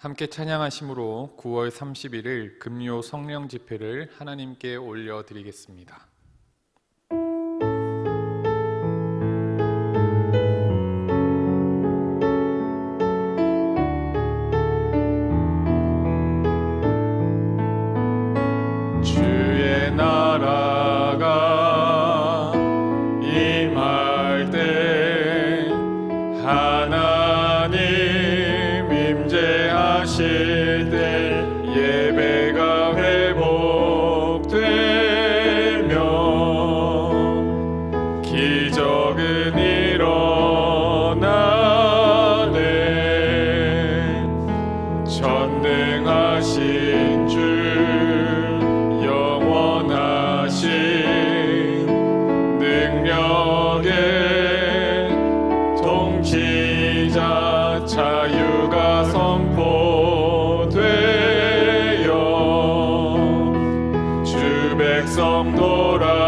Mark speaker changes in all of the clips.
Speaker 1: 함께 찬양하심으로 9월 31일 금요 성령 집회를 하나님께 올려드리겠습니다. 주의 나라가 임할 때 하나님 임재하실 때 예배가 회복되며 기적은 일어나네. 전능하신 주 영원하신 능력의 통치자 자유가 선포되어 주 백성 돌아오네.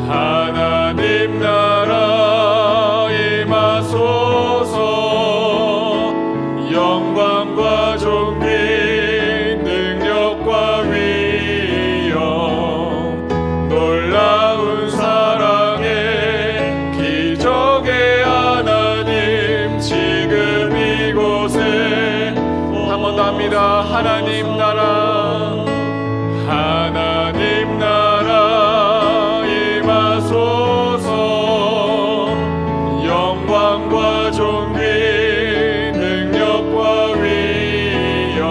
Speaker 1: 하나님 나라 임하소서. 영광과 존귀 능력과 위엄 놀라운 사랑의 기적의 하나님 지금 이곳에 한 번 더 합니다. 하나님 나라 하나님 나라 임하소서. 영광과 존귀 능력과 위엄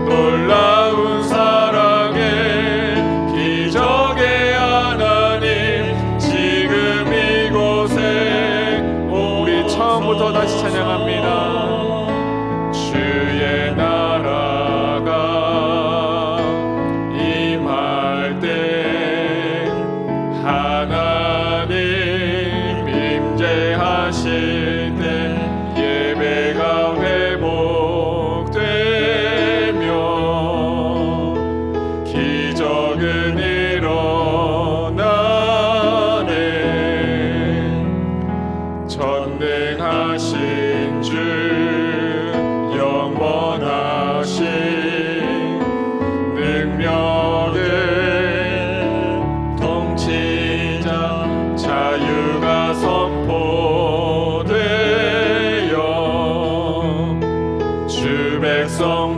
Speaker 1: 놀라운 사랑의 기적의 하나님 지금 이곳에 우리 처음부터 다시 찬양합니다. 주의 나라가 임할 때 하나님 임재하실 때 예배가 회복되며 기적은 일어나네. 전능하신 주 영원하신 능력의 통치자 자유가 선포되어 주 백성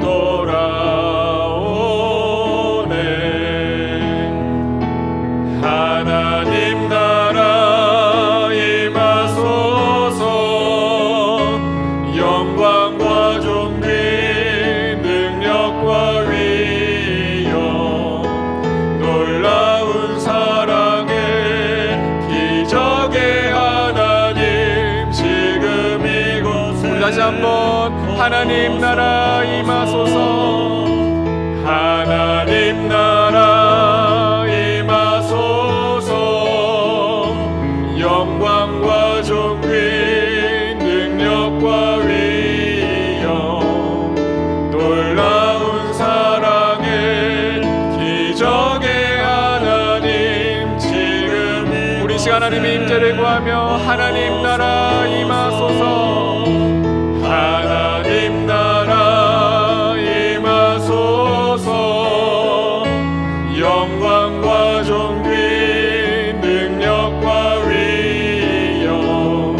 Speaker 1: 돌아오네. 하나님 나라 임하소서. 영광과 존귀 능력과 위엄 놀라운 사랑의 기적의 하나님 지금 이곳에 우리 다시 한번 하나님 나라 임하소서. 하나님 나라 임하소서. 영광과 존귀 능력과 위엄 놀라운 사랑의 기적의 하나님 지금 우리 시간 하나님의 임재를 구하며 하나님 나라 임하소서. 하나님 나라 임하소서. 영광과 존귀 능력과 위엄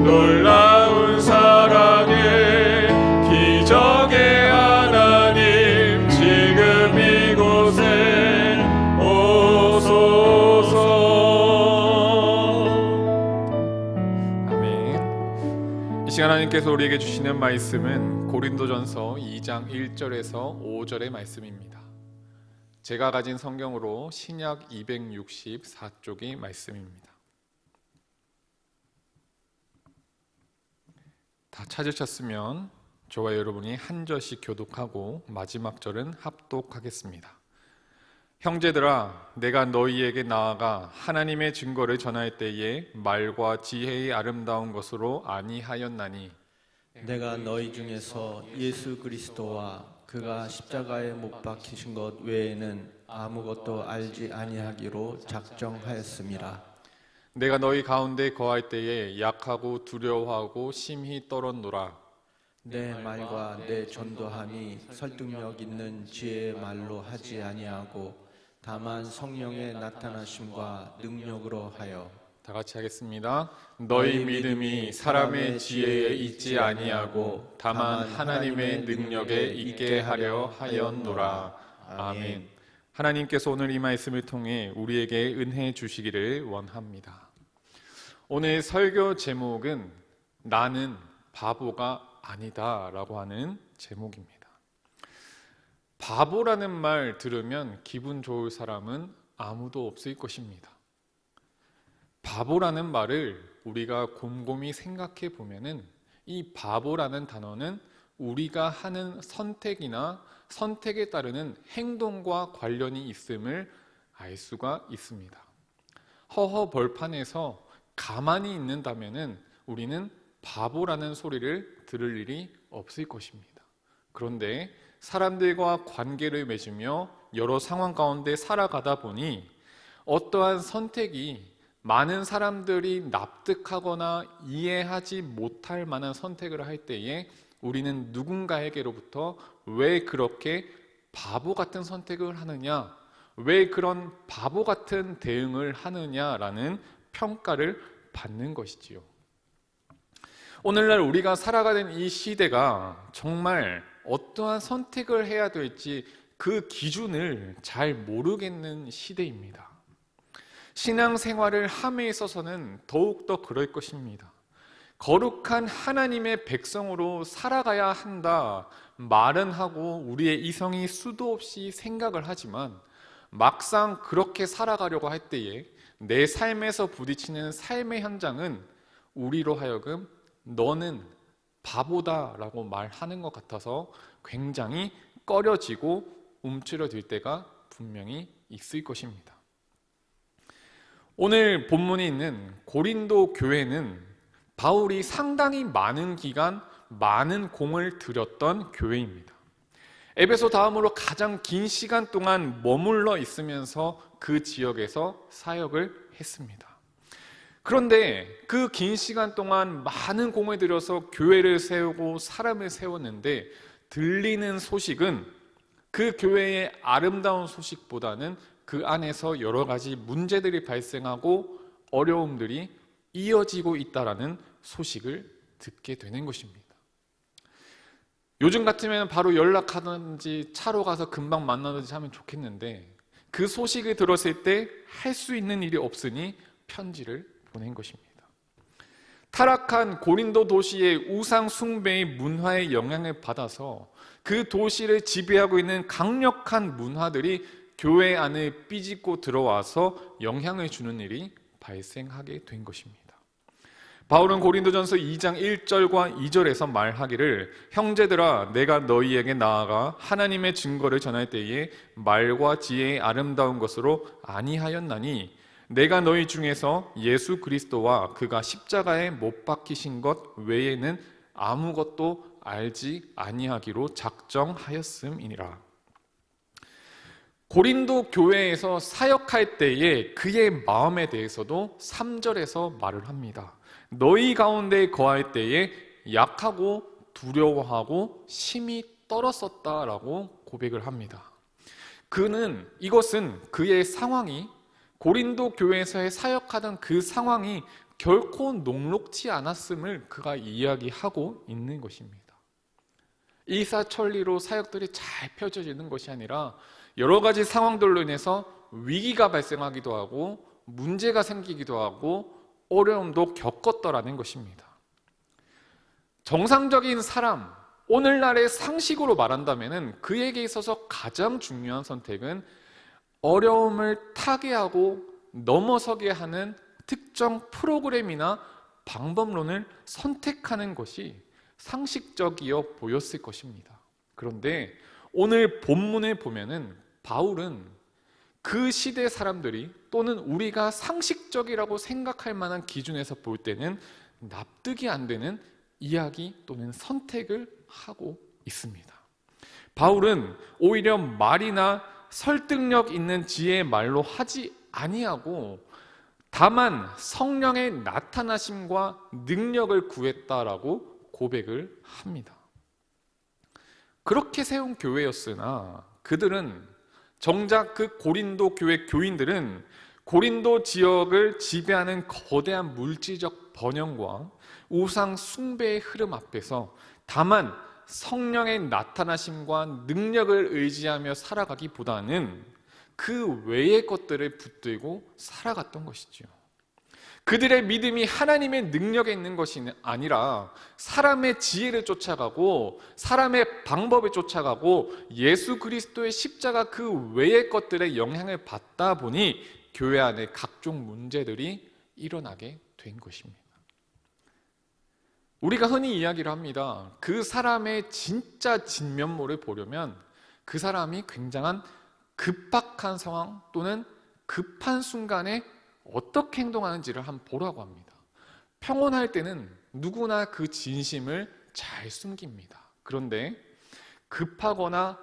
Speaker 1: 놀라운 사랑의 기적의 하나님 지금 이곳에 오소서. 아멘. 이 시간 하나님께서 우리에게 주시는 말씀은 고린도전서 2장 1절에서 5절의 말씀입니다. 제가 가진 성경으로 신약 264쪽의 말씀입니다. 다 찾으셨으면 저와 여러분이 한 절씩 교독하고 마지막 절은 합독하겠습니다. 형제들아, 내가 너희에게 나아가 하나님의 증거를 전할 때에 말과 지혜의 아름다운 것으로 아니하였나니
Speaker 2: 내가 너희 중에서 예수 그리스도와 그가 십자가에 못 박히신 것 외에는 아무것도 알지 아니하기로 작정하였습니다.
Speaker 1: 내가 너희 가운데 거할 때에 약하고 두려워하고 심히 떨었노라.
Speaker 2: 내 말과 내 전도함이 설득력 있는 지혜의 말로 하지 아니하고 다만 성령의 나타나심과 능력으로 하여.
Speaker 1: 다 같이 하겠습니다. 너희 믿음이 사람의 지혜에 있지 아니하고 다만 하나님의 능력에 있게 하려 하였노라. 아멘. 하나님께서 오늘 이 말씀을 통해 우리에게 은혜 주시기를 원합니다. 오늘 설교 제목은 나는 바보가 아니다 라고 하는 제목입니다. 바보라는 말 들으면 기분 좋을 사람은 아무도 없을 것입니다. 바보라는 말을 우리가 곰곰이 생각해 보면은 이 바보라는 단어는 우리가 하는 선택이나 선택에 따르는 행동과 관련이 있음을 알 수가 있습니다. 허허 벌판에서 가만히 있는다면은 우리는 바보라는 소리를 들을 일이 없을 것입니다. 그런데 사람들과 관계를 맺으며 여러 상황 가운데 살아가다 보니 어떠한 선택이 많은 사람들이 납득하거나 이해하지 못할 만한 선택을 할 때에 우리는 누군가에게로부터 왜 그렇게 바보 같은 선택을 하느냐, 왜 그런 바보 같은 대응을 하느냐라는 평가를 받는 것이지요. 오늘날 우리가 살아가는 이 시대가 정말 어떠한 선택을 해야 될지 그 기준을 잘 모르겠는 시대입니다. 신앙생활을 함에 있어서는 더욱더 그럴 것입니다. 거룩한 하나님의 백성으로 살아가야 한다 말은 하고 우리의 이성이 수도 없이 생각을 하지만 막상 그렇게 살아가려고 할 때에 내 삶에서 부딪히는 삶의 현장은 우리로 하여금 너는 바보다라고 말하는 것 같아서 굉장히 꺼려지고 움츠러들 때가 분명히 있을 것입니다. 오늘 본문에 있는 고린도 교회는 바울이 상당히 많은 기간 많은 공을 들였던 교회입니다. 에베소 다음으로 가장 긴 시간 동안 머물러 있으면서 그 지역에서 사역을 했습니다. 그런데 그 긴 시간 동안 많은 공을 들여서 교회를 세우고 사람을 세웠는데 들리는 소식은 그 교회의 아름다운 소식보다는 그 안에서 여러 가지 문제들이 발생하고 어려움들이 이어지고 있다라는 소식을 듣게 되는 것입니다. 요즘 같으면 바로 연락하든지 차로 가서 금방 만나든지 하면 좋겠는데 그 소식을 들었을 때 할 수 있는 일이 없으니 편지를 보낸 것입니다. 타락한 고린도 도시의 우상 숭배의 문화의 영향을 받아서 그 도시를 지배하고 있는 강력한 문화들이 교회 안에 삐집고 들어와서 영향을 주는 일이 발생하게 된 것입니다. 바울은 고린도전서 2장 1절과 2절에서 말하기를 형제들아 내가 너희에게 나아가 하나님의 증거를 전할 때에 말과 지혜의 아름다운 것으로 아니하였나니 내가 너희 중에서 예수 그리스도와 그가 십자가에 못 박히신 것 외에는 아무것도 알지 아니하기로 작정하였음이니라. 고린도 교회에서 사역할 때에 그의 마음에 대해서도 3절에서 말을 합니다. 너희 가운데 거할 때에 약하고 두려워하고 심히 떨었었다라고 고백을 합니다. 이것은 그의 상황이 고린도 교회에서의 사역하던 그 상황이 결코 녹록지 않았음을 그가 이야기하고 있는 것입니다. 일사천리로 사역들이 잘 펼쳐지는 것이 아니라 여러 가지 상황들로 인해서 위기가 발생하기도 하고 문제가 생기기도 하고 어려움도 겪었더라는 것입니다. 정상적인 사람, 오늘날의 상식으로 말한다면 그에게 있어서 가장 중요한 선택은 어려움을 타개하고 넘어서게 하는 특정 프로그램이나 방법론을 선택하는 것이 상식적이어 보였을 것입니다. 그런데 오늘 본문을 보면은 바울은 그 시대 사람들이 또는 우리가 상식적이라고 생각할 만한 기준에서 볼 때는 납득이 안 되는 이야기 또는 선택을 하고 있습니다. 바울은 오히려 말이나 설득력 있는 지혜의 말로 하지 아니하고 다만 성령의 나타나심과 능력을 구했다라고 고백을 합니다. 그렇게 세운 교회였으나 그들은 정작 그 고린도 교회 교인들은 고린도 지역을 지배하는 거대한 물질적 번영과 우상 숭배의 흐름 앞에서 다만 성령의 나타나심과 능력을 의지하며 살아가기보다는 그 외의 것들을 붙들고 살아갔던 것이죠. 그들의 믿음이 하나님의 능력에 있는 것이 아니라 사람의 지혜를 쫓아가고 사람의 방법을 쫓아가고 예수 그리스도의 십자가 그 외의 것들의 영향을 받다 보니 교회 안에 각종 문제들이 일어나게 된 것입니다. 우리가 흔히 이야기를 합니다. 그 사람의 진짜 진면모를 보려면 그 사람이 굉장한 급박한 상황 또는 급한 순간에 어떻게 행동하는지를 한번 보라고 합니다. 평온할 때는 누구나 그 진심을 잘 숨깁니다. 그런데 급하거나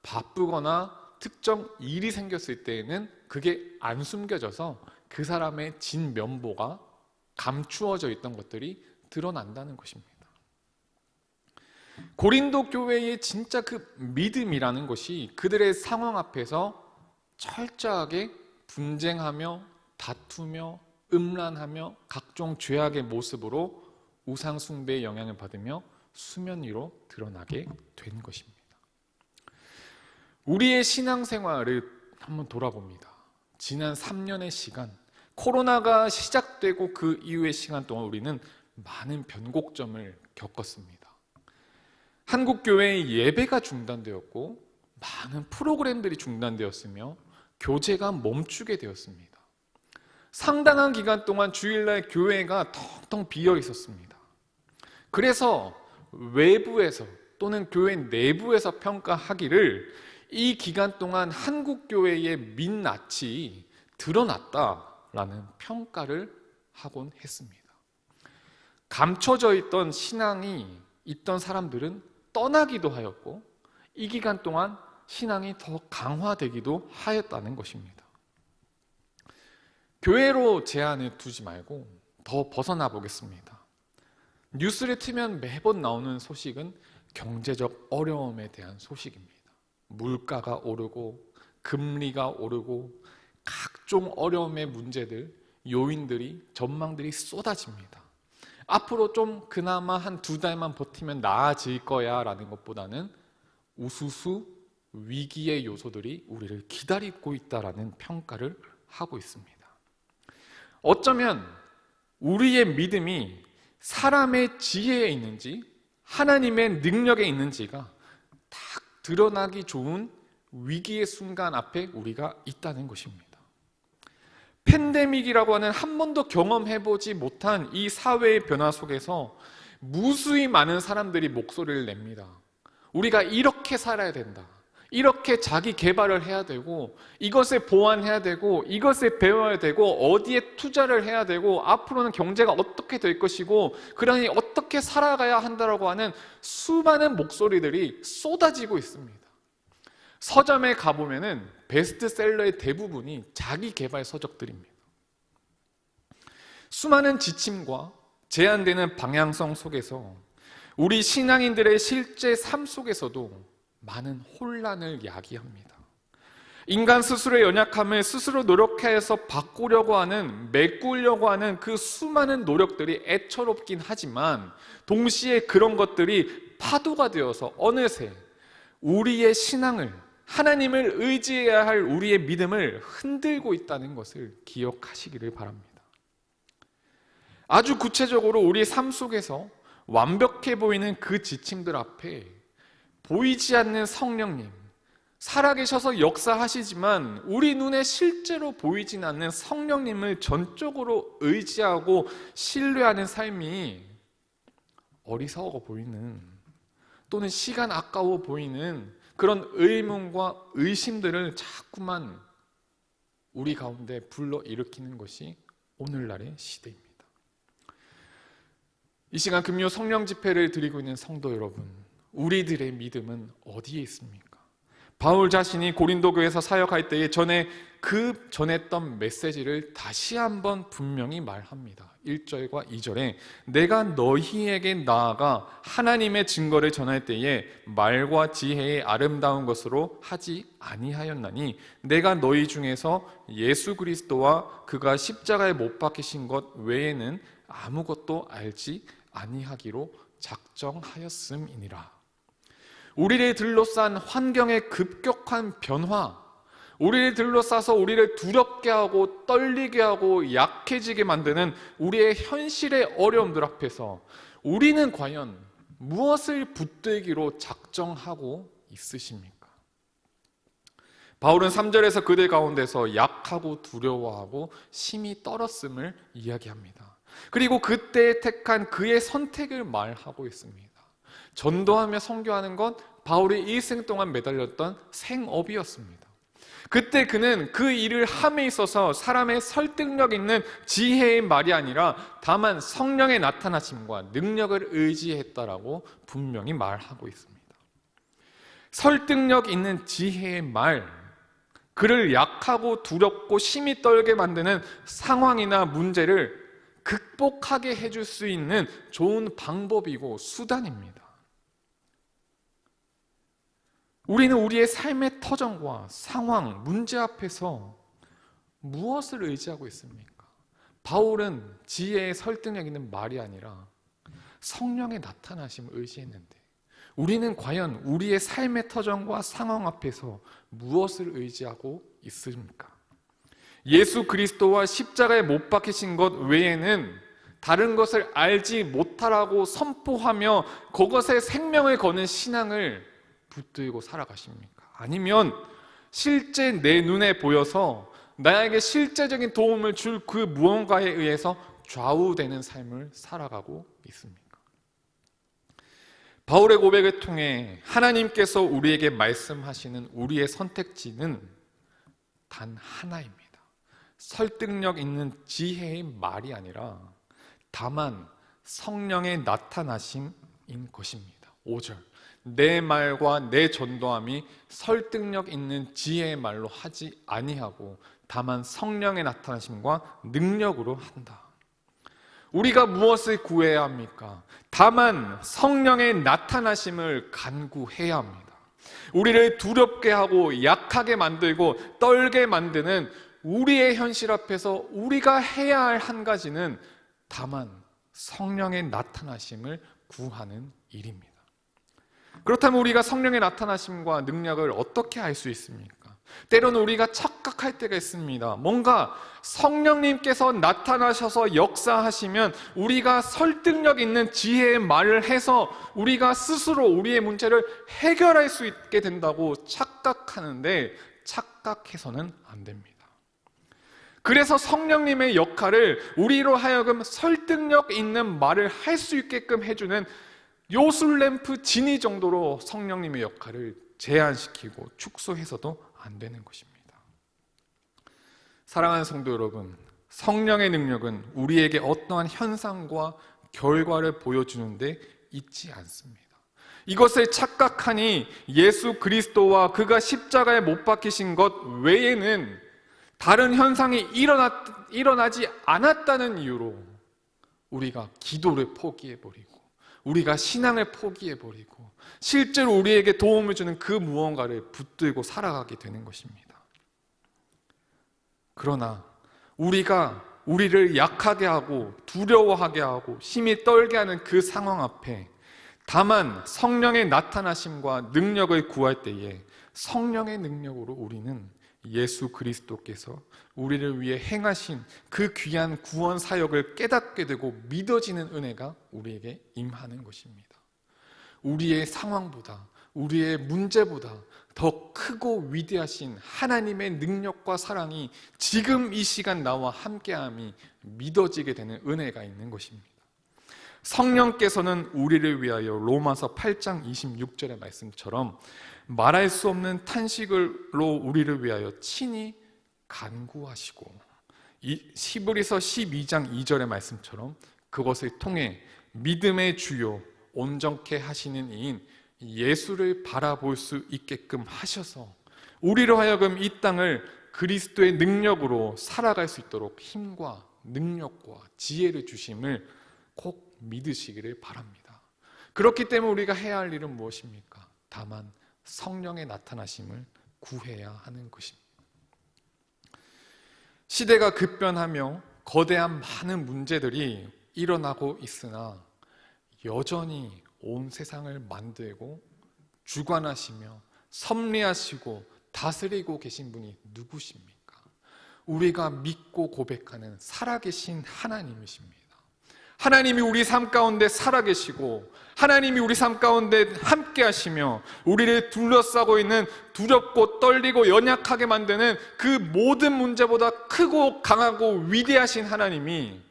Speaker 1: 바쁘거나 특정 일이 생겼을 때에는 그게 안 숨겨져서 그 사람의 진면모가 감추어져 있던 것들이 드러난다는 것입니다. 고린도 교회의 진짜 그 믿음이라는 것이 그들의 상황 앞에서 철저하게 분쟁하며 다투며 음란하며 각종 죄악의 모습으로 우상 숭배의 영향을 받으며 수면 위로 드러나게 된 것입니다. 우리의 신앙생활을 한번 돌아봅니다. 지난 3년의 시간, 코로나가 시작되고 그 이후의 시간 동안 우리는 많은 변곡점을 겪었습니다. 한국교회의 예배가 중단되었고 많은 프로그램들이 중단되었으며 교제가 멈추게 되었습니다. 상당한 기간 동안 주일날 교회가 텅텅 비어 있었습니다. 그래서 외부에서 또는 교회 내부에서 평가하기를 이 기간 동안 한국교회의 민낯이 드러났다라는 평가를 하곤 했습니다. 감춰져 있던 신앙이 있던 사람들은 떠나기도 하였고 이 기간 동안 신앙이 더 강화되기도 하였다는 것입니다. 교회로 제한을 두지 말고 더 벗어나 보겠습니다. 뉴스를 틀면 매번 나오는 소식은 경제적 어려움에 대한 소식입니다. 물가가 오르고 금리가 오르고 각종 어려움의 문제들, 요인들이, 전망들이 쏟아집니다. 앞으로 좀 그나마 한 2달만 버티면 나아질 거야 라는 것보다는 우수수 위기의 요소들이 우리를 기다리고 있다라는 평가를 하고 있습니다. 어쩌면 우리의 믿음이 사람의 지혜에 있는지 하나님의 능력에 있는지가 딱 드러나기 좋은 위기의 순간 앞에 우리가 있다는 것입니다. 팬데믹이라고 하는 한 번도 경험해보지 못한 이 사회의 변화 속에서 무수히 많은 사람들이 목소리를 냅니다. 우리가 이렇게 살아야 된다. 이렇게 자기 개발을 해야 되고 이것을 보완해야 되고 이것을 배워야 되고 어디에 투자를 해야 되고 앞으로는 경제가 어떻게 될 것이고 그러니 어떻게 살아가야 한다라고 하는 수많은 목소리들이 쏟아지고 있습니다. 서점에 가보면은 베스트셀러의 대부분이 자기 개발 서적들입니다. 수많은 지침과 제한되는 방향성 속에서 우리 신앙인들의 실제 삶 속에서도 많은 혼란을 야기합니다. 인간 스스로의 연약함을 스스로 노력해서 바꾸려고 하는, 메꾸려고 하는 그 수많은 노력들이 애처롭긴 하지만 동시에 그런 것들이 파도가 되어서 어느새 우리의 신앙을, 하나님을 의지해야 할 우리의 믿음을 흔들고 있다는 것을 기억하시기를 바랍니다. 아주 구체적으로 우리 삶 속에서 완벽해 보이는 그 지침들 앞에 보이지 않는 성령님, 살아계셔서 역사하시지만 우리 눈에 실제로 보이진 않는 성령님을 전적으로 의지하고 신뢰하는 삶이 어리석어 보이는 또는 시간 아까워 보이는 그런 의문과 의심들을 자꾸만 우리 가운데 불러일으키는 것이 오늘날의 시대입니다. 이 시간 금요 성령 집회를 드리고 있는 성도 여러분, 우리들의 믿음은 어디에 있습니까? 바울 자신이 고린도 교회에서 사역할 때에 그 전했던 메시지를 다시 한번 분명히 말합니다. 1절과 2절에 내가 너희에게 나아가 하나님의 증거를 전할 때에 말과 지혜의 아름다운 것으로 하지 아니하였나니 내가 너희 중에서 예수 그리스도와 그가 십자가에 못 박히신 것 외에는 아무것도 알지 아니하기로 작정하였음이니라. 우리를 둘러싼 환경의 급격한 변화, 우리를 둘러싸서 우리를 두렵게 하고 떨리게 하고 약해지게 만드는 우리의 현실의 어려움들 앞에서 우리는 과연 무엇을 붙들기로 작정하고 있으십니까? 바울은 3절에서 그들 가운데서 약하고 두려워하고 심히 떨었음을 이야기합니다. 그리고 그때 택한 그의 선택을 말하고 있습니다. 전도하며 선교하는 건 바울이 일생 동안 매달렸던 생업이었습니다. 그때 그는 그 일을 함에 있어서 사람의 설득력 있는 지혜의 말이 아니라 다만 성령의 나타나심과 능력을 의지했다라고 분명히 말하고 있습니다. 설득력 있는 지혜의 말, 그를 약하고 두렵고 심히 떨게 만드는 상황이나 문제를 극복하게 해줄 수 있는 좋은 방법이고 수단입니다. 우리는 우리의 삶의 터전과 상황, 문제 앞에서 무엇을 의지하고 있습니까? 바울은 지혜의 설득력 있는 말이 아니라 성령의 나타나심을 의지했는데 우리는 과연 우리의 삶의 터전과 상황 앞에서 무엇을 의지하고 있습니까? 예수 그리스도와 십자가에 못 박히신 것 외에는 다른 것을 알지 못하라고 선포하며 그것에 생명을 거는 신앙을 붙들고 살아가십니까? 아니면 실제 내 눈에 보여서 나에게 실제적인 도움을 줄 그 무언가에 의해서 좌우되는 삶을 살아가고 있습니까? 바울의 고백을 통해 하나님께서 우리에게 말씀하시는 우리의 선택지는 단 하나입니다. 설득력 있는 지혜의 말이 아니라 다만 성령의 나타나심인 것입니다. 5절 내 말과 내 전도함이 설득력 있는 지혜의 말로 하지 아니하고 다만 성령의 나타나심과 능력으로 한다. 우리가 무엇을 구해야 합니까? 다만 성령의 나타나심을 간구해야 합니다. 우리를 두렵게 하고 약하게 만들고 떨게 만드는 우리의 현실 앞에서 우리가 해야 할 한 가지는 다만 성령의 나타나심을 구하는 일입니다. 그렇다면 우리가 성령의 나타나심과 능력을 어떻게 알 수 있습니까? 때로는 우리가 착각할 때가 있습니다. 뭔가 성령님께서 나타나셔서 역사하시면 우리가 설득력 있는 지혜의 말을 해서 우리가 스스로 우리의 문제를 해결할 수 있게 된다고 착각하는데 착각해서는 안 됩니다. 그래서 성령님의 역할을 우리로 하여금 설득력 있는 말을 할 수 있게끔 해주는 요술램프 진이 정도로 성령님의 역할을 제한시키고 축소해서도 안 되는 것입니다. 사랑하는 성도 여러분, 성령의 능력은 우리에게 어떠한 현상과 결과를 보여주는데 있지 않습니다. 이것을 착각하니 예수 그리스도와 그가 십자가에 못 박히신 것 외에는 다른 현상이 일어나지 않았다는 이유로 우리가 기도를 포기해버리고 우리가 신앙을 포기해버리고 실제로 우리에게 도움을 주는 그 무언가를 붙들고 살아가게 되는 것입니다. 그러나 우리가 우리를 약하게 하고 두려워하게 하고 심히 떨게 하는 그 상황 앞에 다만 성령의 나타나심과 능력을 구할 때에 성령의 능력으로 우리는 예수 그리스도께서 우리를 위해 행하신 그 귀한 구원 사역을 깨닫게 되고 믿어지는 은혜가 우리에게 임하는 것입니다. 우리의 상황보다 우리의 문제보다 더 크고 위대하신 하나님의 능력과 사랑이 지금 이 시간 나와 함께함이 믿어지게 되는 은혜가 있는 것입니다. 성령께서는 우리를 위하여 로마서 8장 26절의 말씀처럼 말할 수 없는 탄식으로 우리를 위하여 친히 간구하시고 히브리서 12장 2절의 말씀처럼 그것을 통해 믿음의 주요 온전케 하시는 이인 예수를 바라볼 수 있게끔 하셔서 우리로 하여금 이 땅을 그리스도의 능력으로 살아갈 수 있도록 힘과 능력과 지혜를 주심을 꼭 믿으시기를 바랍니다. 그렇기 때문에 우리가 해야 할 일은 무엇입니까? 다만 성령의 나타나심을 구해야 하는 것입니다. 시대가 급변하며 거대한 많은 문제들이 일어나고 있으나 여전히 온 세상을 만들고 주관하시며 섭리하시고 다스리고 계신 분이 누구십니까? 우리가 믿고 고백하는 살아계신 하나님이십니다. 하나님이 우리 삶 가운데 살아계시고 하나님이 우리 삶 가운데 함께 하시며 우리를 둘러싸고 있는 두렵고 떨리고 연약하게 만드는 그 모든 문제보다 크고 강하고 위대하신 하나님이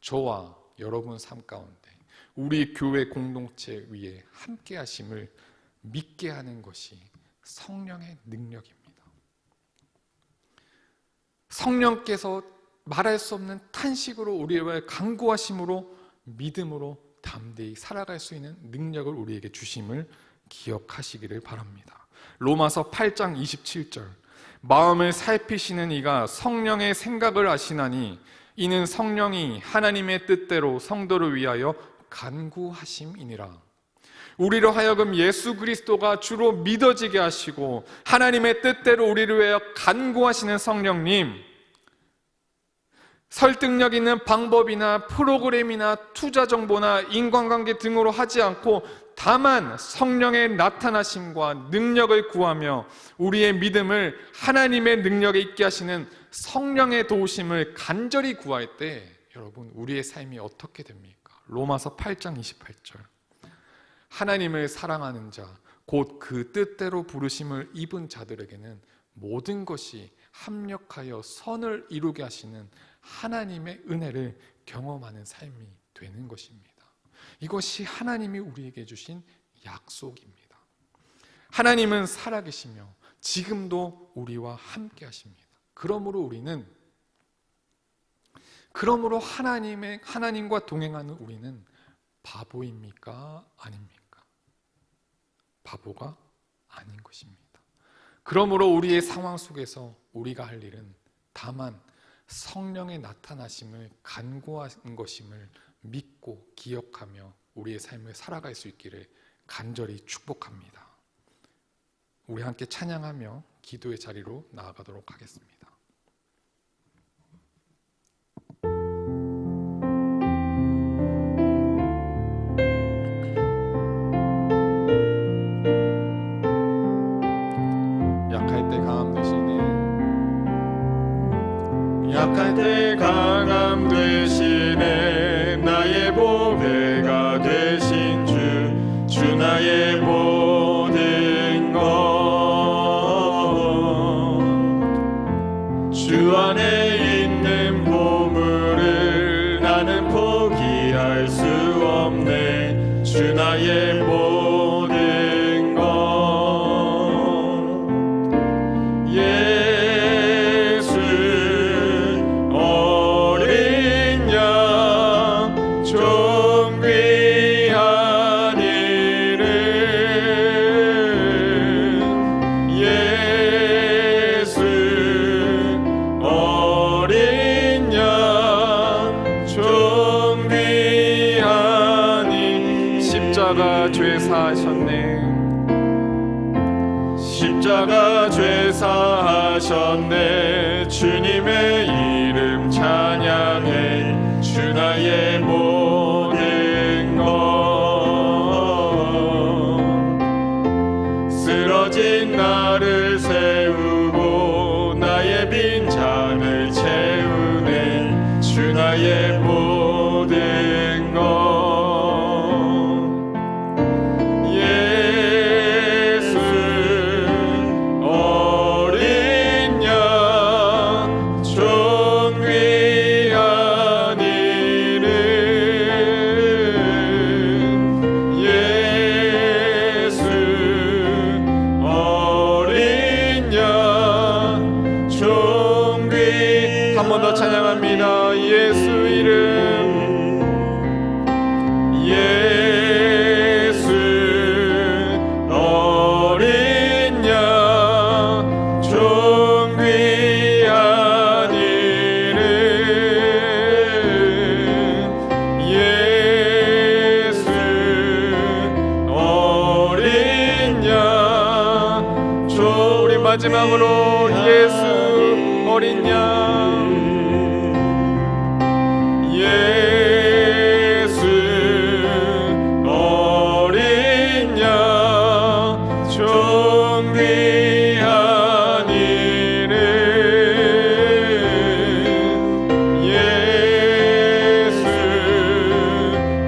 Speaker 1: 저와 여러분 삶 가운데 우리 교회 공동체 위에 함께 하심을 믿게 하는 것이 성령의 능력입니다. 성령께서 말할 수 없는 탄식으로 우리를 간구하심으로 믿음으로 담대히 살아갈 수 있는 능력을 우리에게 주심을 기억하시기를 바랍니다. 로마서 8장 27절 마음을 살피시는 이가 성령의 생각을 아시나니 이는 성령이 하나님의 뜻대로 성도를 위하여 간구하심이니라. 우리로 하여금 예수 그리스도가 주로 믿어지게 하시고 하나님의 뜻대로 우리를 위하여 간구하시는 성령님, 설득력 있는 방법이나 프로그램이나 투자 정보나 인간관계 등으로 하지 않고 다만 성령의 나타나심과 능력을 구하며 우리의 믿음을 하나님의 능력에 있게 하시는 성령의 도우심을 간절히 구할 때 여러분 우리의 삶이 어떻게 됩니까? 로마서 8장 28절 하나님을 사랑하는 자 곧 그 뜻대로 부르심을 입은 자들에게는 모든 것이 합력하여 선을 이루게 하시는 하나님의 은혜를 경험하는 삶이 되는 것입니다. 이것이 하나님이 우리에게 주신 약속입니다. 하나님은 살아계시며 지금도 우리와 함께 하십니다. 그러므로 하나님과 동행하는 우리는 바보입니까? 아닙니까? 바보가 아닌 것입니다. 그러므로 우리의 상황 속에서 우리가 할 일은 다만 성령의 나타나심을 간구하는 것임을 믿고 기억하며 우리의 삶을 살아갈 수 있기를 간절히 축복합니다. 우리 함께 찬양하며 기도의 자리로 나아가도록 하겠습니다.
Speaker 2: 약할 때 강함 되시네 나의 보배가 되신 주 나의 모든 것 주 안에 있는 보물을 나는 포기할 수 없네 주 나의 모든 것 예수 어린 양 존귀한 이름 예수 어린 양 존귀한 이름 십자가 죄 사하셨네 십자가 죄 사하셨네 주님의 이름 찬양해 주 나의 모든 것 쓰러진 나를 세우고 나의 빈잔을 채우네 주 나의 모든 것 예수 어린 양 존귀한 이름
Speaker 1: 마지막으로 예수 어린 양, 예수 어린 양, 존귀한 이름, 예수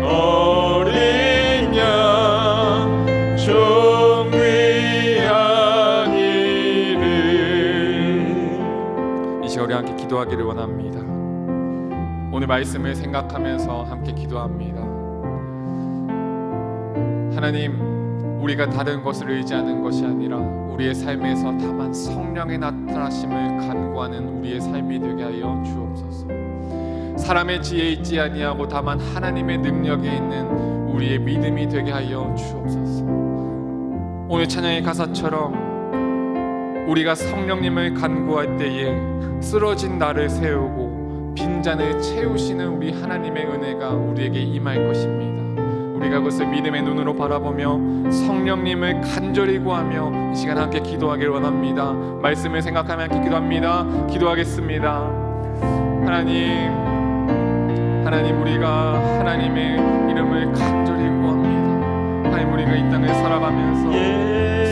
Speaker 1: 어린 양, 존귀한 이름. 이 시간 우리 함께 기도하기를 원합니다. 오늘 말씀을 생각하면서 함께 기도합니다. 하나님, 우리가 다른 것을 의지하는 것이 아니라 우리의 삶에서 다만 성령의 나타나심을 간구하는 우리의 삶이 되게 하여 주옵소서. 사람의 지혜에 있지 아니하고 다만 하나님의 능력에 있는 우리의 믿음이 되게 하여 주옵소서. 오늘 찬양의 가사처럼 우리가 성령님을 간구할 때에 쓰러진 나를 세우고 빈잔을 채우시는 우리 하나님의 은혜가 우리에게 임할 것입니다. 우리가 그것을 믿음의 눈으로 바라보며 성령님을 간절히 구하며 이 시간 함께 기도하길 원합니다. 말씀을 생각하며 함께 기도합니다. 기도하겠습니다. 하나님, 우리가 하나님의 이름을 간절히 구합니다. 하나님, 우리가 이 땅을 살아가면서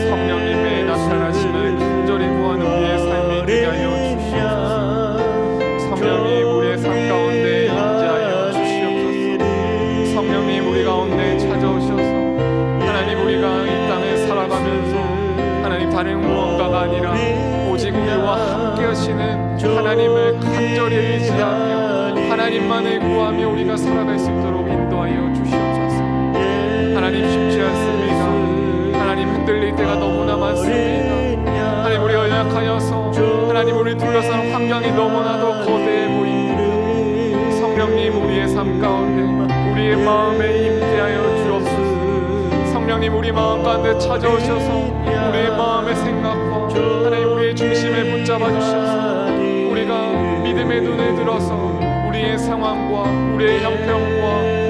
Speaker 1: 성령님의 나타나심을 간절히 구하는 우리의 삶이 되게 하여 주시옵소서. 성령님, 우리의 삶 가운데 임재하여 주시옵소서. 성령님, 우리 가운데 찾아오셔서 하나님, 우리가 이 땅을 살아가면서 하나님, 다른 무언가가 아니라 오직 우리와 함께 하시는 하나님을 간절히 의지하며 하나님만을 구하며 우리가 살아갈 수 있도록 인도하여 주시옵소서. 하나님, 쉽지 않습니다. 하나님, 흔들릴 때가 너무나 많습니다. 하나님, 우리가 연약하여서 하나님, 우리를 둘러싼 환경이 너무나도 거대해 보입니다. 성령님, 우리의 삶 가운데 우리의 마음에 임재하여 주옵소서. 성령님, 우리 마음 가운데 찾아오셔서 우리의 마음의 생각과 하나님, 우리의 중심을 붙잡아 주셔서 우리가 믿음의 눈을 들어서 우리의 상황과 우리의 형편과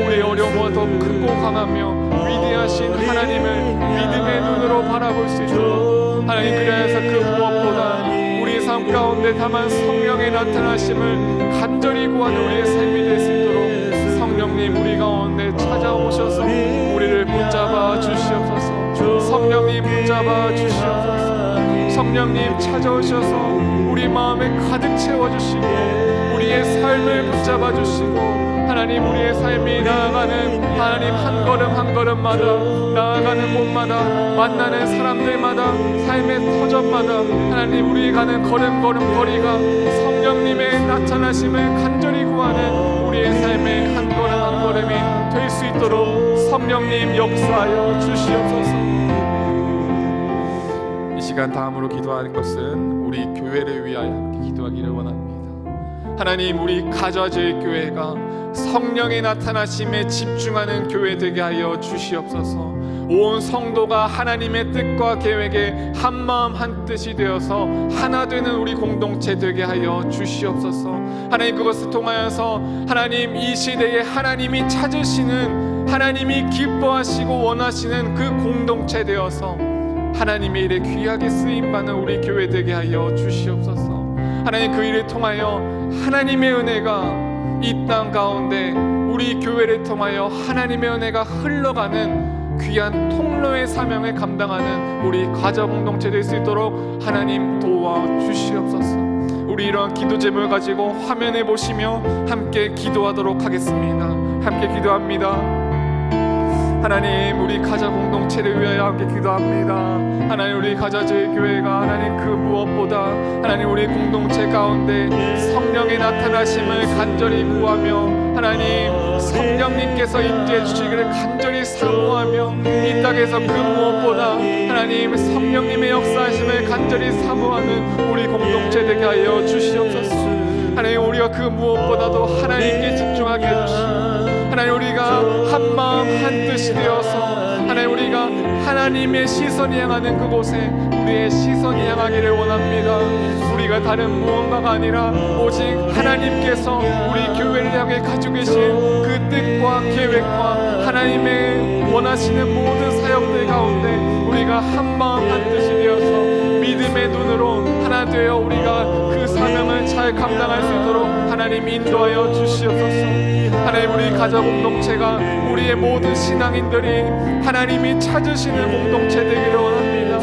Speaker 1: 우리의 어려움과 더 크고 강하며 위대하신 하나님을 믿음의 눈으로 바라볼 수 있도록 하나님, 그래서 그 무엇보다 우리의 삶 가운데 다만 성령의 나타나심을 간절히 구하는 우리의 삶이 될 수 있도록 성령님, 우리 가운데 찾아오셔서 우리를 붙잡아 주시옵소서. 성령님, 붙잡아 주시옵소서. 성령님, 찾아오셔서 우리 마음에 가득 채워주시고 우리의 삶을 붙잡아 주시고 하나님, 우리의 삶이 나아가는 하나님 한 걸음 한 걸음마다 나아가는 곳마다 만나는 사람들마다 삶의 터전마다 하나님, 우리 가는 걸음 거리가 성령님의 나타나심을 간절히 구하는 우리의 삶의 한 걸음 한 걸음이 될 수 있도록 성령님 역사하여 주시옵소서. 이 시간 다음으로 기도하는 것은 우리 교회를 위하여 함께 기도하기를 원합니다. 하나님, 우리 가져질 교회가 성령의 나타나심에 집중하는 교회 되게 하여 주시옵소서. 온 성도가 하나님의 뜻과 계획에 한마음 한뜻이 되어서 하나 되는 우리 공동체 되게 하여 주시옵소서. 하나님, 그것을 통하여서 하나님, 이 시대에 하나님이 찾으시는, 하나님이 기뻐하시고 원하시는 그 공동체 되어서 하나님의 일에 귀하게 쓰임받는 우리 교회 되게 하여 주시옵소서. 하나님, 그 일을 통하여 하나님의 은혜가 이 땅 가운데 우리 교회를 통하여 하나님의 은혜가 흘러가는 귀한 통로의 사명을 감당하는 우리 가정 공동체 될 수 있도록 하나님 도와주시옵소서. 우리 이러한 기도 제목을 가지고 화면에 보시며 함께 기도하도록 하겠습니다. 함께 기도합니다. 하나님, 우리 가정 공동체를 위하여 함께 기도합니다. 하나님, 우리 가자주의 교회가 하나님 그 무엇보다 하나님 우리 공동체 가운데 성령의 나타나심을 간절히 구하며 하나님 성령님께서 임재해 주시기를 간절히 사모하며 이 땅에서 그 무엇보다 하나님 성령님의 역사하심을 간절히 사모하는 우리 공동체 되게 하여 주시옵소서. 하나님, 우리가 그 무엇보다도 하나님께 집중하게 해주시고 하나님, 우리가 한 마음 한 뜻이 되어서 하나님, 우리가 하나님의 시선이 향하는 그곳에 우리의 시선이 향하기를 원합니다. 우리가 다른 무언가가 아니라 오직 하나님께서 우리 교회를 향해 가지고 계신 그 뜻과 계획과 하나님의 원하시는 모든 사역들 가운데 우리가 한 마음 한 뜻이 되어서 믿음의 하나님의 눈으로 하나 되어 우리가 그 사명을 잘 감당할 수 있도록 하나님 인도하여 주시옵소서. 하나님, 우리 가족 공동체가 우리의 모든 신앙인들이 하나님이 찾으시는 공동체 되기를 원합니다.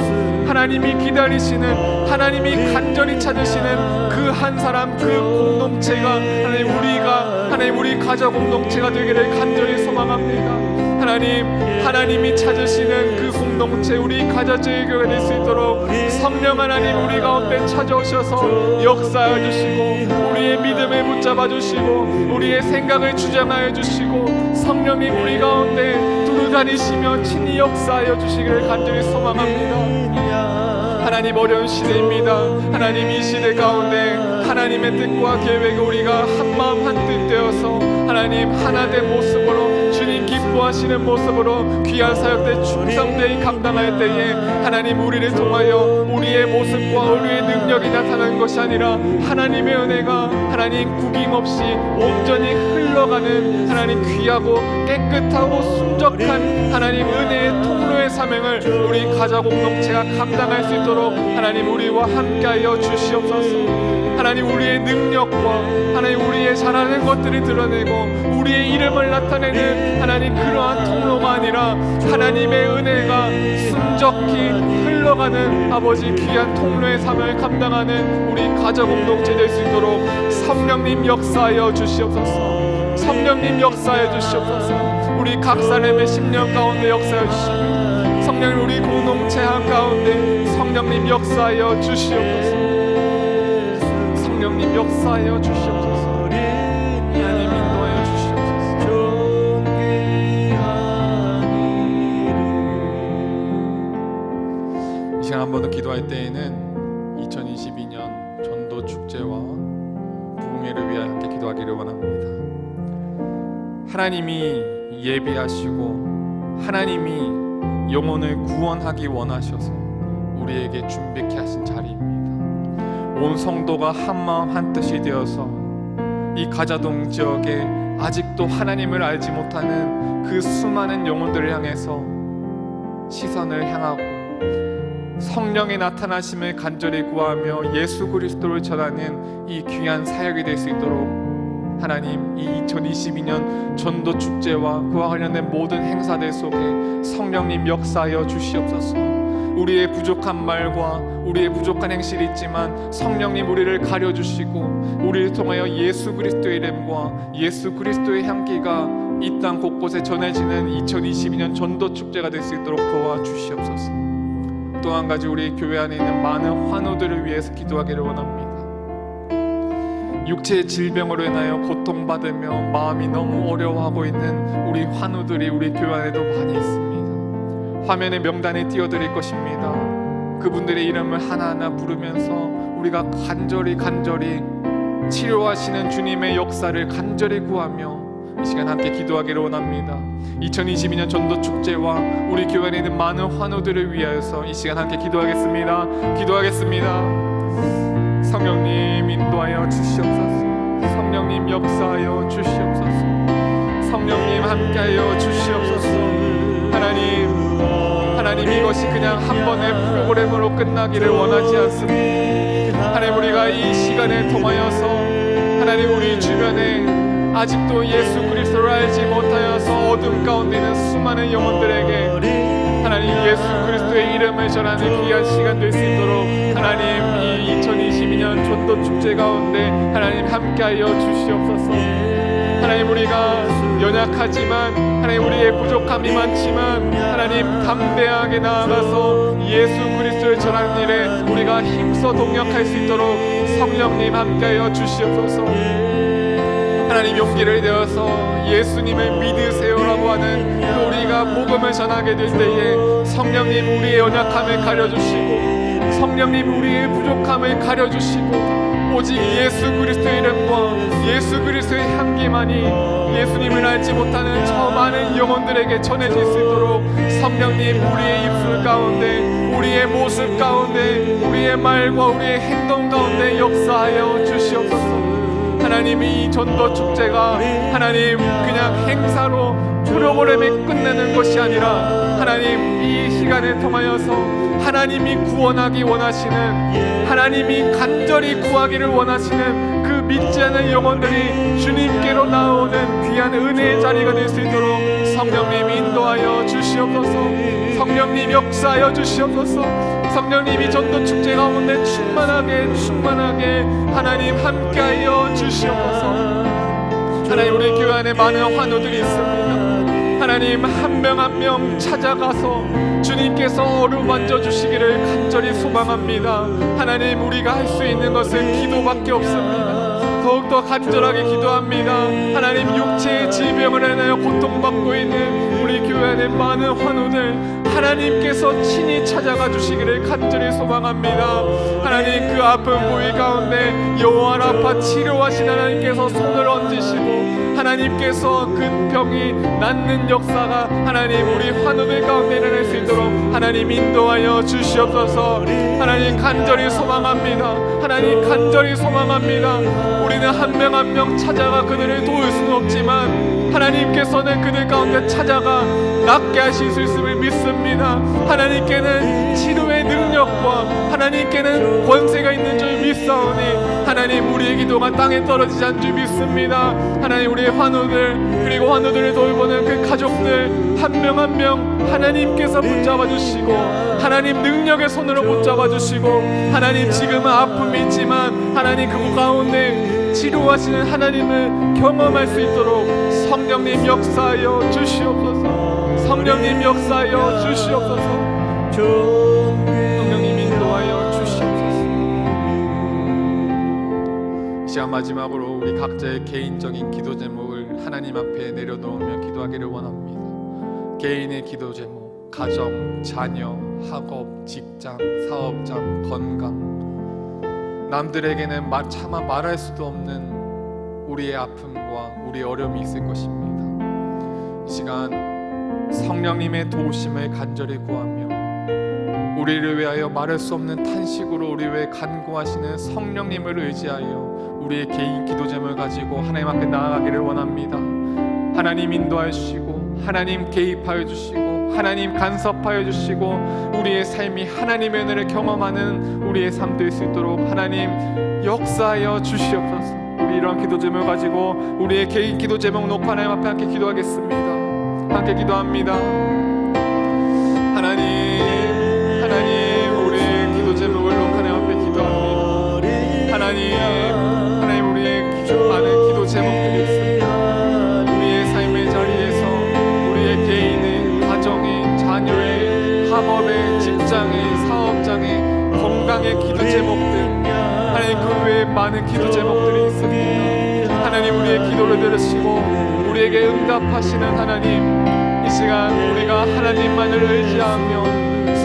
Speaker 1: 하나님이 기다리시는, 하나님이 간절히 찾으시는 그 한 사람, 그 공동체가 하나님 우리 가족 공동체가 되기를 간절히 소망합니다. 하나님이 찾으시는 그 공동체, 우리 가자제의 교회가 될 수 있도록 성령 하나님 우리 가운데 찾아오셔서 역사해 주시고, 우리의 믿음을 붙잡아 주시고, 우리의 생각을 주장하여 주시고, 성령님 우리 가운데 두루다니시며 친히 역사하여 주시기를 간절히 소망합니다. 하나님, 어려운 시대입니다. 하나님, 이 시대 가운데 하나님의 뜻과 계획을 우리가 한마음 한뜻 되어서 하나님 하나된 모습으로, 주님 기뻐하시는 모습으로 귀한 사역대 충성되이 감당할 때에 하나님, 우리를 통하여 우리의 모습과 우리의 능력이 나타나는 것이 아니라 하나님의 은혜가 하나님 구김없이 온전히 흘러가는 하나님 귀하고 깨끗하고 순적한 하나님 은혜의 통로의 사명을 우리 가족 공동체가 감당할 수 있도록 하나님 우리와 함께하여 주시옵소서. 하나님, 우리의 능력과 하나님 우리의 잘하는 것들을 드러내고 우리의 이름을 나타내는 하나님 그러한 통로가 아니라 하나님의 은혜가 순적히 흘러가는 아버지 귀한 통로의 삶을 감당하는 우리 가족 공동체 될 수 있도록 성령님 역사하여 주시옵소서. 성령님 역사하여 주시옵소서. 우리 각 사람의 10년 가운데 역사하여 주시고, 성령님 우리 공동체 한가운데 성령님 역사하여 주시옵소서. 성령님 역사하여 주시옵소서. 하나님 인도하여 주시옵소서. 이 시간 한 번 더 기도할 때에는 2022년 전도 축제와 부흥회를 위하여 함께 기도하기를 원합니다. 하나님이 예비하시고 하나님이 영혼을 구원하기 원하셔서 우리에게 준비케 하신 자리입니다. 온 성도가 한마음 한뜻이 되어서 이 가자동 지역에 아직도 하나님을 알지 못하는 그 수많은 영혼들을 향해서 시선을 향하고 성령의 나타나심을 간절히 구하며 예수 그리스도를 전하는 이 귀한 사역이 될 수 있도록 하나님, 이 2022년 전도 축제와 그와 관련된 모든 행사들 속에 성령님 역사하여 주시옵소서. 우리의 부족한 말과 우리의 부족한 행실이 있지만 성령님 우리를 가려주시고 우리를 통하여 예수 그리스도의 이름과 예수 그리스도의 향기가 이 땅 곳곳에 전해지는 2022년 전도 축제가 될 수 있도록 도와주시옵소서. 또 한 가지, 우리 교회 안에 있는 많은 환우들을 위해서 기도하기를 원합니다. 육체의 질병으로 인하여 고통받으며 마음이 너무 어려워하고 있는 우리 환우들이 우리 교회 안에도 많이 있습니다. 화면에 명단에 띄워드릴 것입니다. 그분들의 이름을 하나하나 부르면서 우리가 간절히 치료하시는 주님의 역사를 간절히 구하며 이 시간 함께 기도하기를 원합니다. 2022년 전도 축제와 우리 교회 안에 있는 많은 환우들을 위하여서 이 시간 함께 기도하겠습니다. 성령님 인도하여 주시옵소서. 성령님 역사하여 주시옵소서. 성령님 함께하여 주시옵소서. 하나님 이것이 그냥 한 번의 프로그램으로 끝나기를 원하지 않습니다. 하나님, 우리가 이 시간을 통하여서 하나님 우리 주변에 아직도 예수 그리스도를 알지 못하여서 어둠 가운데 있는 수많은 영혼들에게 하나님 예수 그리스도의 이름을 전하는 귀한 시간 될 수 있도록 하나님 이 2022년 전도 축제 가운데 하나님 함께하여 주시옵소서. 하나님, 우리가 연약하지만 하나님 우리의 부족함이 많지만 하나님 담대하게 나아가서 예수 그리스도를 전하는 일에 우리가 힘써 동력할 수 있도록 성령님 함께하여 주시옵소서. 하나님, 용기를 내어서 예수님을 믿으세요라고 하는 그 우리가 복음을 전하게 될 때에 성령님 우리의 연약함을 가려주시고 성령님 우리의 부족함을 가려주시고 오직 예수 그리스도의 이름과 예수 그리스도의 향기만이 예수님을 알지 못하는 저 많은 영혼들에게 전해질 수 있도록 성령님 우리의 입술 가운데, 우리의 모습 가운데, 우리의 말과 우리의 행동 가운데 역사하여 주시옵소서. 하나님, 이 전도 축제가 하나님 그냥 행사로 프로그램이 끝내는 것이 아니라 하나님 이 시간을 통하여서 하나님이 구원하기 원하시는, 하나님이 간절히 구하기를 원하시는 그 믿지 않는 영혼들이 주님께로 나오는 귀한 은혜의 자리가 될 수 있도록 성령님 인도하여 주시옵소서. 성령님 역사하여 주시옵소서. 성령님이 전도 축제 가운데 충만하게 하나님 함께하여 주시옵소서. 하나님, 우리 교회 안에 많은 환우들이 있습니다. 하나님, 한 명 한 명 찾아가서 주님께서 어루만져 주시기를 간절히 소망합니다. 하나님, 우리가 할 수 있는 것은 기도밖에 없습니다. 더욱더 간절하게 기도합니다. 하나님, 육체의 질병을 인하여 고통받고 있는 우리 교회 안에 많은 환우들, 하나님께서 친히 찾아가 주시기를 간절히 소망합니다. 하나님, 그 아픈 부위 가운데 여호와 라파 치료하신 하나님께서 손을 얹으시고 하나님께서 그 병이 낫는 역사가 하나님 우리 환우들 가운데 일어날 수 있도록 하나님 인도하여 주시옵소서. 하나님, 간절히 소망합니다. 하나님, 간절히 소망합니다. 우리는 한 명 한 명 찾아가 그들을 도울 수는 없지만 하나님께서는 그들 가운데 찾아가 낫게 하실 수 있음을 믿습니다. 하나님께는 치료의 능력과 하나님께는 권세가 있는 줄 믿사오니 하나님, 우리의 기도가 땅에 떨어지지 않는 줄 믿습니다. 하나님, 우리의 환우들 그리고 환우들을 돌보는 그 가족들 한 명 한 명 하나님께서 붙잡아 주시고 하나님 능력의 손으로 붙잡아 주시고 하나님, 지금은 아픔이 있지만 하나님 그 가운데 치료하시는 하나님을 경험할 수 있도록 성령님 역사하여 주시옵소서. 성령님 역사하여 주시옵소서. 성령님 인도하여 주시옵소서. 이 시간 마지막으로 우리 각자의 개인적인 기도 제목을 하나님 앞에 내려놓으며 기도하기를 원합니다. 개인의 기도 제목, 가정, 자녀, 학업, 직장, 사업장, 건강, 남들에게는 차마 말할 수도 없는 우리의 아픔과 우리의 어려움이 있을 것입니다. 이 시간 성령님의 도우심을 간절히 구하며 우리를 위하여 말할 수 없는 탄식으로 우리 위해 간구하시는 성령님을 의지하여 우리의 개인 기도 제목을 가지고 하나님 앞에 나아가기를 원합니다. 하나님 인도하여 주시고 하나님 개입하여 주시고 하나님 간섭하여 주시고 우리의 삶이 하나님의 은혜를 경험하는 우리의 삶 될 수 있도록 하나님 역사하여 주시옵소서. 우리 이러한 기도 제목을 가지고 우리의 개인 기도 제목 놓고 하나님 앞에 함께 기도하겠습니다. 함께 기도합니다. 하나님, 우리의 기도 제목을 놓고 하나님 앞에 기도합니다. 하나님, 우리의 많은 기도 제목들이 있습니다. 우리의 삶의 자리에서 우리의 개인의, 가정의, 자녀의, 학업의, 직장의, 사업장의, 건강의 기도 제목들, 하나님 그 외에 많은 기도 제목들이 있습니다. 하나님, 우리의 기도를 들으시고 우리에게 응답하시는 하나님, 이 시간 우리가 하나님만을 의지하며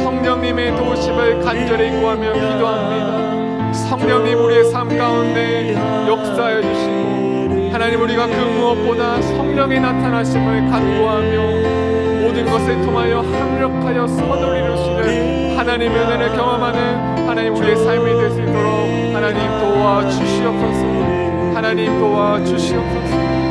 Speaker 1: 성령님의 도우심을 간절히 구하며 기도합니다. 성령님, 우리의 삶 가운데 역사해 주시고 하나님, 우리가 그 무엇보다 성령의 나타나심을 간구하며 모든 것을 통하여 합력하여 선을 이루시는 하나님의 은혜를 경험하는 하나님 우리의 삶이 될 수 있도록 하나님 도와주시옵소서. 하나님 도와주시옵소서.